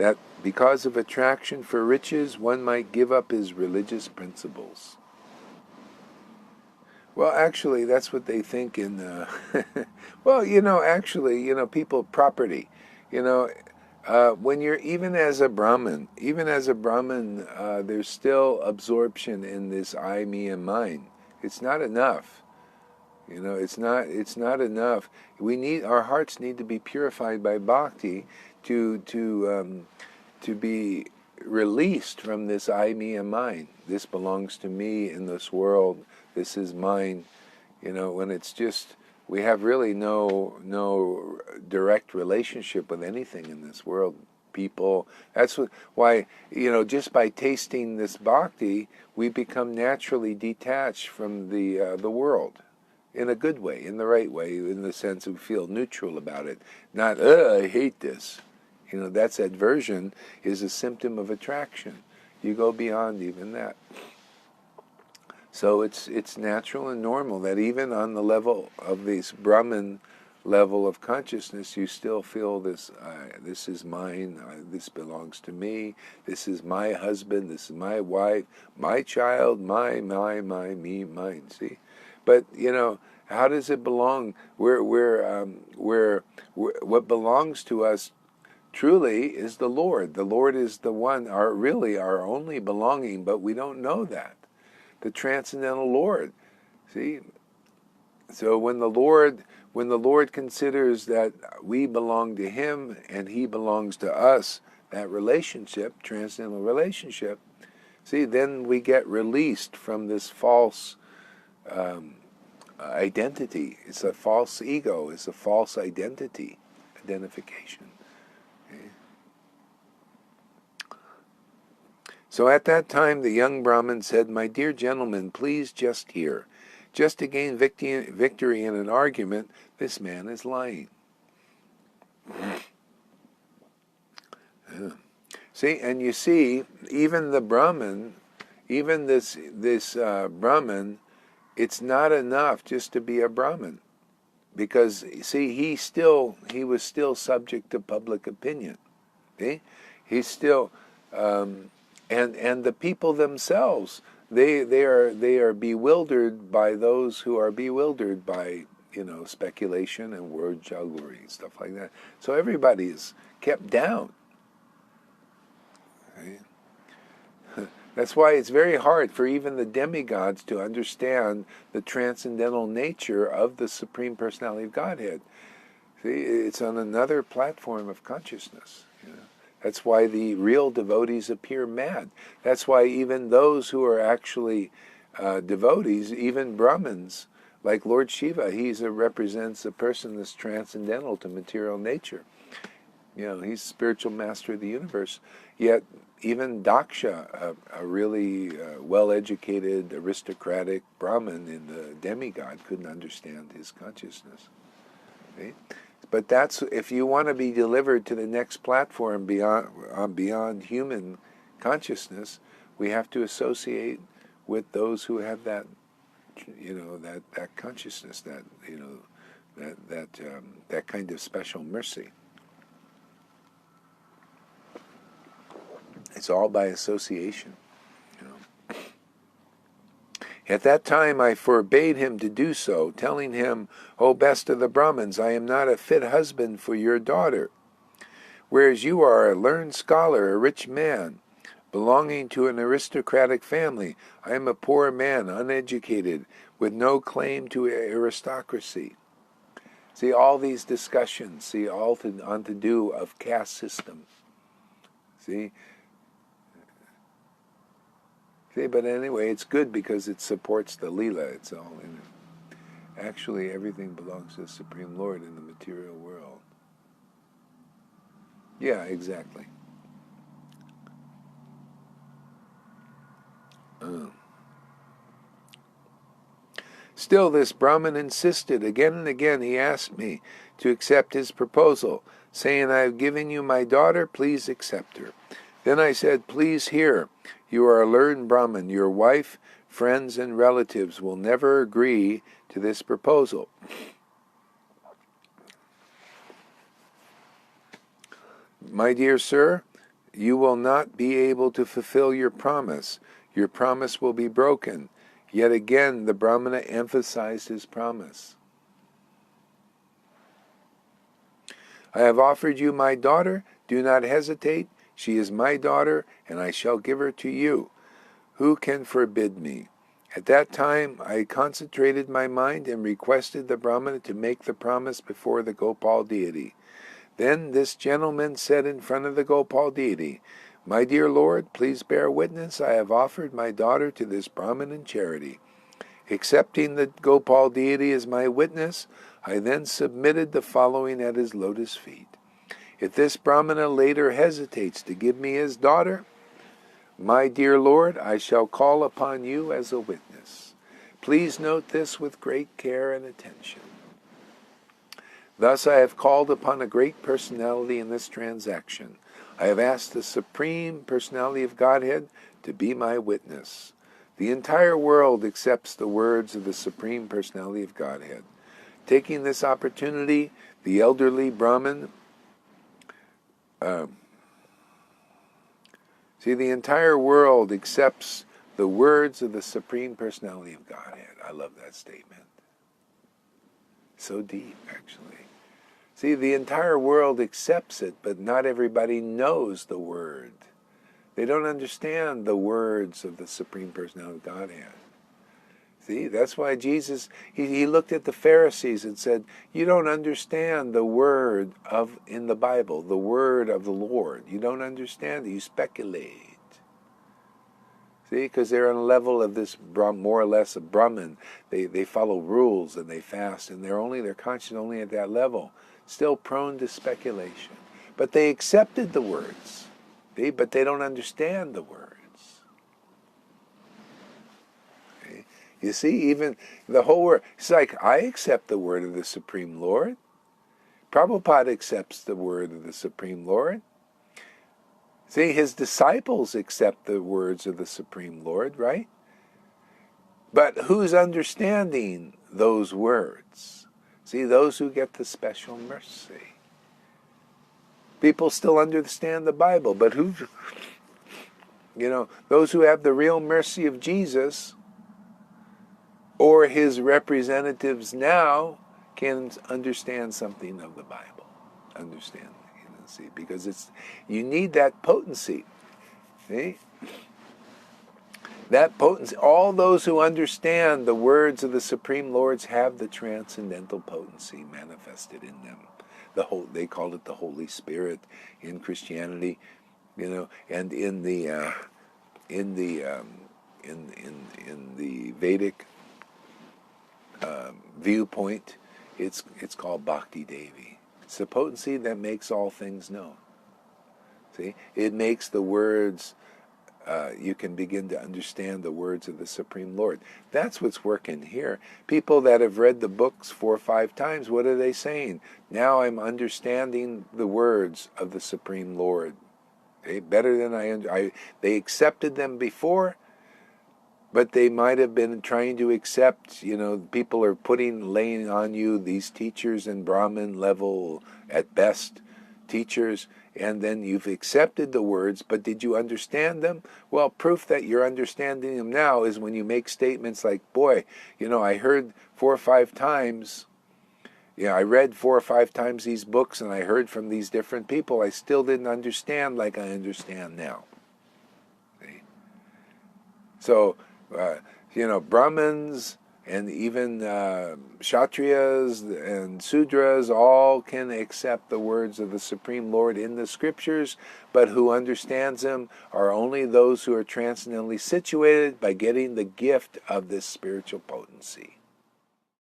that because of attraction for riches, one might give up his religious principles. Well, actually, that's what they think in, well, people, property, when you're, even as a Brahmin, there's still absorption in this I, me, and mine. It's not enough. It's not enough. Our hearts need to be purified by bhakti to be released from this I, me, and mine. This belongs to me in this world. This is mine. When it's just, we have really no direct relationship with anything in this world. People. That's why, just by tasting this bhakti, we become naturally detached from the world. In a good way, in the right way, in the sense of feel neutral about it. Not, I hate this. That's aversion is a symptom of attraction. You go beyond even that. So it's natural and normal that even on the level of this Brahman level of consciousness, you still feel this, this is mine, this belongs to me, this is my husband, this is my wife, my child, my, me, mine, see? But, how does it belong? What belongs to us truly is the Lord. The Lord is the one, our only belonging, but we don't know that. The transcendental Lord. See? So when the Lord considers that we belong to Him and He belongs to us, that relationship, transcendental relationship, see, then we get released from this false identity. It's a false ego. It's a false identification. Okay. So at that time the young Brahmin said, "My dear gentleman, please just hear. Just to gain victory in an argument, this man is lying." See, and you see, even the Brahmin, even this Brahmin, it's not enough just to be a Brahmin, because see, he was still subject to public opinion. See, he's still, and the people themselves, they are bewildered by those who are bewildered by speculation and word jugglery and stuff like that. So everybody is kept down. Okay? That's why it's very hard for even the demigods to understand the transcendental nature of the Supreme Personality of Godhead. See, it's on another platform of consciousness. That's why the real devotees appear mad. That's why even those who are actually devotees, even Brahmins, like Lord Shiva, he represents a person that's transcendental to material nature. He's spiritual master of the universe. Yet even Daksha, a really well-educated, aristocratic Brahmin in the demigod, couldn't understand his consciousness. Okay? But that's, if you want to be delivered to the next platform beyond human consciousness, we have to associate with those who have that, that consciousness, that kind of special mercy. It's all by association. At that time I forbade him to do so, telling him, "O best of the Brahmins, I am not a fit husband for your daughter. Whereas you are a learned scholar, a rich man, belonging to an aristocratic family, I am a poor man, uneducated, with no claim to aristocracy." See, all these discussions, see, all on to do of caste system. See, but anyway, it's good because it supports the Lila. It's all in it. Actually, everything belongs to the Supreme Lord in the material world. Yeah, exactly. Still, this Brahmin insisted. Again and again he asked me to accept his proposal, saying, "I have given you my daughter, please accept her." Then I said, "Please hear. You are a learned Brahmin. Your wife, friends, and relatives will never agree to this proposal. My dear sir, you will not be able to fulfill your promise. Your promise will be broken. Yet again, the Brahmana emphasized his promise. I have offered you my daughter. Do not hesitate. She is my daughter, and I shall give her to you. Who can forbid me? At that time, I concentrated my mind and requested the Brahmana to make the promise before the Gopal deity. Then this gentleman said in front of the Gopal deity, My dear Lord, please bear witness, I have offered my daughter to this Brahmin in charity. Accepting the Gopal deity as my witness, I then submitted the following at his lotus feet. If this Brahmana later hesitates to give me his daughter, my dear Lord, I shall call upon you as a witness. Please note this with great care and attention. Thus I have called upon a great personality in this transaction. I have asked the Supreme Personality of Godhead to be my witness. The entire world accepts the words of the Supreme Personality of Godhead. Taking this opportunity, the elderly Brahmin, the entire world accepts the words of the Supreme Personality of Godhead. I love that statement. So deep, actually. See, the entire world accepts it, but not everybody knows the word. They don't understand the words of the Supreme Personality of Godhead. See, that's why Jesus, he looked at the Pharisees and said, you don't understand the word in the Bible, the word of the Lord. You don't understand it, you speculate. See, because they're on a level of this, more or less, a Brahmin. They follow rules and they fast, and they're conscious only at that level. Still prone to speculation. But they accepted the words. But they don't understand the words. Okay? You see, even the whole word, it's like, I accept the word of the Supreme Lord. Prabhupada accepts the word of the Supreme Lord. See, his disciples accept the words of the Supreme Lord, right? But who's understanding those words? See, those who get the special mercy. People still understand the Bible, but those who have the real mercy of Jesus or his representatives now can understand something of the Bible. Understand, see, because you need that potency. See? That potency, all those who understand the words of the Supreme Lords have the transcendental potency manifested in them. They called it the Holy Spirit in Christianity, and in the Vedic viewpoint, it's called Bhakti Devi. It's the potency that makes all things known. See, it makes the words. You can begin to understand the words of the Supreme Lord. That's what's working here. People that have read the books 4 or 5 times, what are they saying? Now I'm understanding the words of the Supreme Lord. Okay? Better than they accepted them before, but they might have been trying to accept, people are laying on you these teachers in Brahmin level, at best, teachers, and then you've accepted the words, but did you understand them? Well, proof that you're understanding them now is when you make statements like, boy, I heard 4 or 5 times, I read 4 or 5 times these books and I heard from these different people. I still didn't understand like I understand now. See? So, Brahmins and even Kshatriyas and Sudras all can accept the words of the Supreme Lord in the Scriptures, but who understands them are only those who are transcendently situated by getting the gift of this spiritual potency.